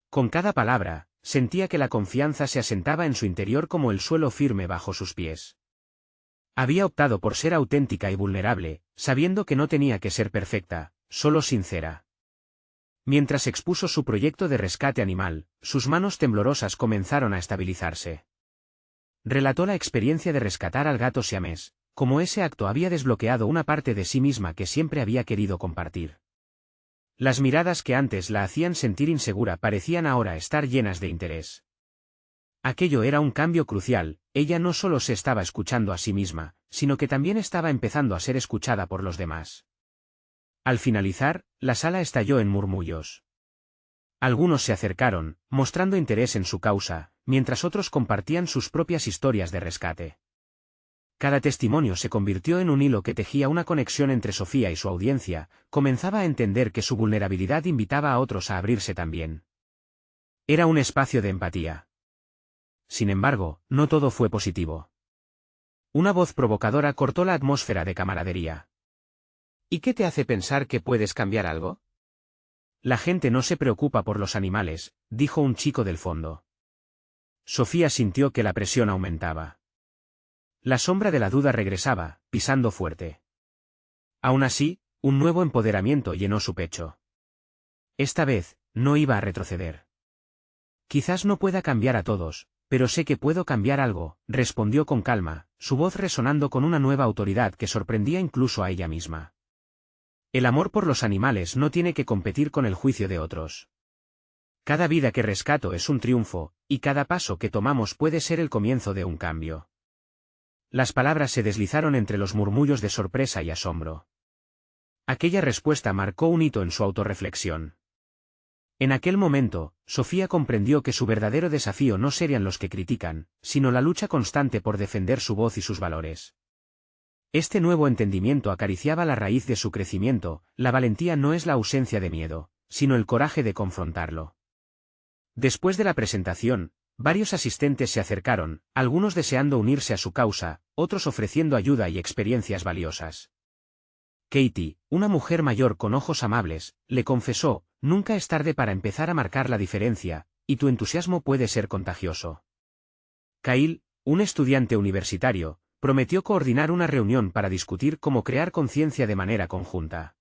Con cada palabra, sentía que la confianza se asentaba en su interior como el suelo firme bajo sus pies. Había optado por ser auténtica y vulnerable, sabiendo que no tenía que ser perfecta, solo sincera. Mientras expuso su proyecto de rescate animal, sus manos temblorosas comenzaron a estabilizarse. Relató la experiencia de rescatar al gato siamés, como ese acto había desbloqueado una parte de sí misma que siempre había querido compartir. Las miradas que antes la hacían sentir insegura parecían ahora estar llenas de interés. Aquello era un cambio crucial, ella no solo se estaba escuchando a sí misma, sino que también estaba empezando a ser escuchada por los demás. Al finalizar, la sala estalló en murmullos. Algunos se acercaron, mostrando interés en su causa, mientras otros compartían sus propias historias de rescate. Cada testimonio se convirtió en un hilo que tejía una conexión entre Sofía y su audiencia, comenzaba a entender que su vulnerabilidad invitaba a otros a abrirse también. Era un espacio de empatía. Sin embargo, no todo fue positivo. Una voz provocadora cortó la atmósfera de camaradería. ¿Y qué te hace pensar que puedes cambiar algo? La gente no se preocupa por los animales, dijo un chico del fondo. Sofía sintió que la presión aumentaba. La sombra de la duda regresaba, pisando fuerte. Aún así, un nuevo empoderamiento llenó su pecho. Esta vez, no iba a retroceder. Quizás no pueda cambiar a todos, pero sé que puedo cambiar algo, respondió con calma, su voz resonando con una nueva autoridad que sorprendía incluso a ella misma. El amor por los animales no tiene que competir con el juicio de otros. Cada vida que rescato es un triunfo, y cada paso que tomamos puede ser el comienzo de un cambio. Las palabras se deslizaron entre los murmullos de sorpresa y asombro. Aquella respuesta marcó un hito en su autorreflexión. En aquel momento, Sofía comprendió que su verdadero desafío no serían los que critican, sino la lucha constante por defender su voz y sus valores. Este nuevo entendimiento acariciaba la raíz de su crecimiento, la valentía no es la ausencia de miedo, sino el coraje de confrontarlo. Después de la presentación, varios asistentes se acercaron, algunos deseando unirse a su causa, otros ofreciendo ayuda y experiencias valiosas. Katie, una mujer mayor con ojos amables, le confesó, nunca es tarde para empezar a marcar la diferencia, y tu entusiasmo puede ser contagioso. Kyle, un estudiante universitario, prometió coordinar una reunión para discutir cómo crear conciencia de manera conjunta.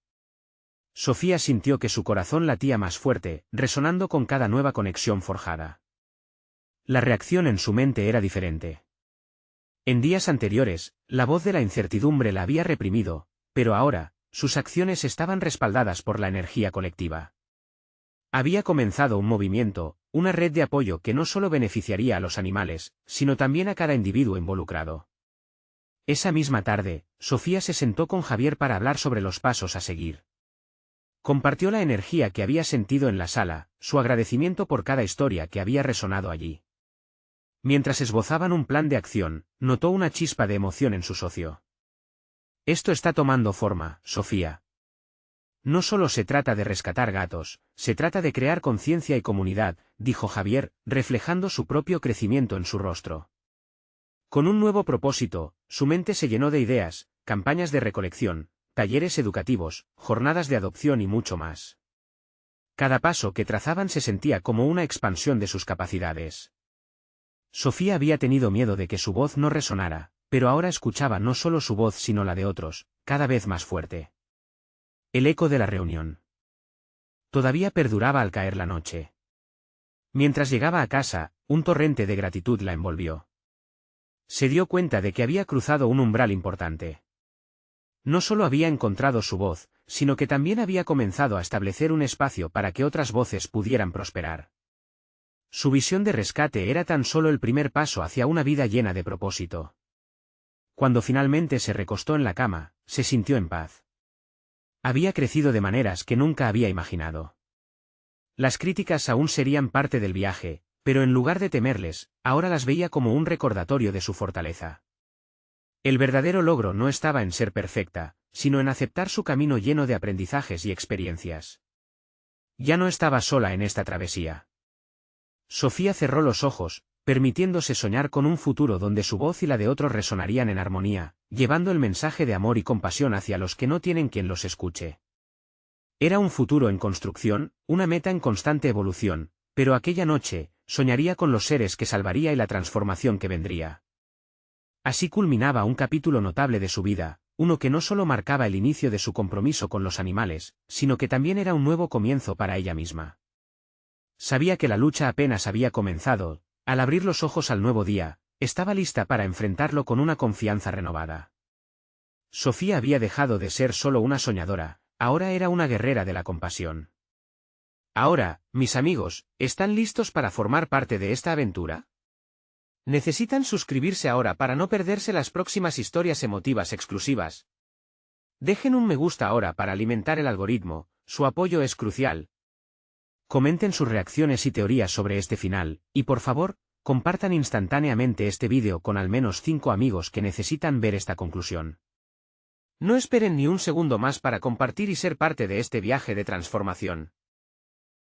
Sofía sintió que su corazón latía más fuerte, resonando con cada nueva conexión forjada. La reacción en su mente era diferente. En días anteriores, la voz de la incertidumbre la había reprimido, pero ahora, sus acciones estaban respaldadas por la energía colectiva. Había comenzado un movimiento, una red de apoyo que no solo beneficiaría a los animales, sino también a cada individuo involucrado. Esa misma tarde, Sofía se sentó con Javier para hablar sobre los pasos a seguir. Compartió la energía que había sentido en la sala, su agradecimiento por cada historia que había resonado allí. Mientras esbozaban un plan de acción, notó una chispa de emoción en su socio. Esto está tomando forma, Sofía. No solo se trata de rescatar gatos, se trata de crear conciencia y comunidad, dijo Javier, reflejando su propio crecimiento en su rostro. Con un nuevo propósito, su mente se llenó de ideas, campañas de recolección, talleres educativos, jornadas de adopción y mucho más. Cada paso que trazaban se sentía como una expansión de sus capacidades. Sofía había tenido miedo de que su voz no resonara, pero ahora escuchaba no solo su voz sino la de otros, cada vez más fuerte. El eco de la reunión todavía perduraba al caer la noche. Mientras llegaba a casa, un torrente de gratitud la envolvió. Se dio cuenta de que había cruzado un umbral importante. No solo había encontrado su voz, sino que también había comenzado a establecer un espacio para que otras voces pudieran prosperar. Su visión de rescate era tan solo el primer paso hacia una vida llena de propósito. Cuando finalmente se recostó en la cama, se sintió en paz. Había crecido de maneras que nunca había imaginado. Las críticas aún serían parte del viaje, pero en lugar de temerles, ahora las veía como un recordatorio de su fortaleza. El verdadero logro no estaba en ser perfecta, sino en aceptar su camino lleno de aprendizajes y experiencias. Ya no estaba sola en esta travesía. Sofía cerró los ojos, permitiéndose soñar con un futuro donde su voz y la de otros resonarían en armonía, llevando el mensaje de amor y compasión hacia los que no tienen quien los escuche. Era un futuro en construcción, una meta en constante evolución, pero aquella noche, soñaría con los seres que salvaría y la transformación que vendría. Así culminaba un capítulo notable de su vida, uno que no solo marcaba el inicio de su compromiso con los animales, sino que también era un nuevo comienzo para ella misma. Sabía que la lucha apenas había comenzado. Al abrir los ojos al nuevo día, estaba lista para enfrentarlo con una confianza renovada. Sofía había dejado de ser solo una soñadora, ahora era una guerrera de la compasión. Ahora, mis amigos, ¿están listos para formar parte de esta aventura? ¿Necesitan suscribirse ahora para no perderse las próximas historias emotivas exclusivas? Dejen un me gusta ahora para alimentar el algoritmo, su apoyo es crucial. Comenten sus reacciones y teorías sobre este final, y por favor, compartan instantáneamente este vídeo con al menos 5 amigos que necesitan ver esta conclusión. No esperen ni un segundo más para compartir y ser parte de este viaje de transformación.